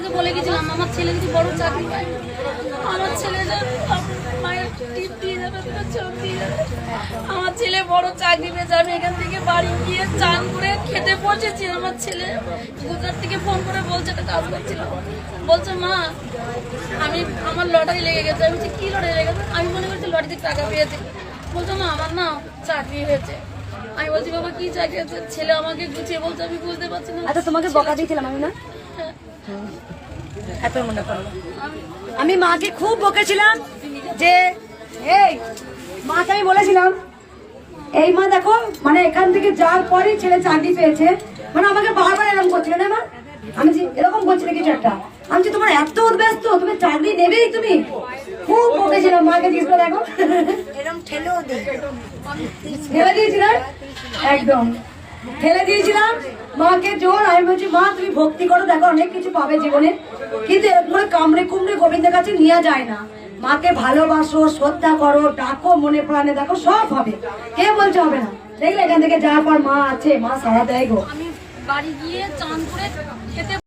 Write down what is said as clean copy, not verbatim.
তো বলে গেছিলাম আমার ছেলে যদি বড় চাকরি পায় আমার ছেলে মায়ের টিপ দিয়ে যাবে, চোখ দিয়ে যাবে। আমার ছেলে বড় চাকরি পেয়েছে, আমি এখান থেকে বাড়ি গিয়ে চান করে খেতে বসেছি। আমার ছেলে গুজরাট থেকে ফোন করে বলছে একটা কাজ করছিল, বলছে মা আমি আমার লটারি লেগে গেছে। আমি বলছি কি লটারি লেগে গেছে? আমি মনে করছি লটারিতে টাকা পেয়েছি। বলছো মা আমার না চাকরি হয়েছে। আমি বলছি বাবা কি চাকরি হয়েছে? ছেলে আমাকে গুছিয়ে বলছে, আমি বুঝতে পারছি না। আচ্ছা তোমাকে বকা দিয়েছিলাম আমি না? এত মনে করলো আমি মাকে খুব বকেছিলাম যে এই মাকে আমি বলেছিলাম এই মা দেখো মানে এখান থেকে যাওয়ার পরে ছেলে চাকরি পেয়েছে, মানে আমাকে বারবার এরকম করছিল না মা, আমি এরকম করছিল কিছু একটা। আমি যে তোমার এত ব্যস্ত তুমি চাকরি নেবেই, তুমি খুব বকেছিলাম মাকে। জিজ্ঞেস করে দেখো এরকম ঠেলে দিয়েছিলাম, একদম ঠেলে দিয়েছিলাম মাকে জোর। আমি বলছি মা তুমি ভক্তি করো, দেখো অনেক কিছু পাবে জীবনে, কিন্তু এরকম করে কামড়ে কুমড়ে গোবিন্দের কাছে নেওয়া যায় না। মাকে ভালোবাসো, শ্রদ্ধা করো, ডাকো মনে প্রাণে, দেখো সব হবে, কে বলছে হবে না। দেখলে এখান থেকে যাওয়ার পর মা আছে, মা সারা দেয় গো। আমি বাড়ি গিয়ে চান করে খেতে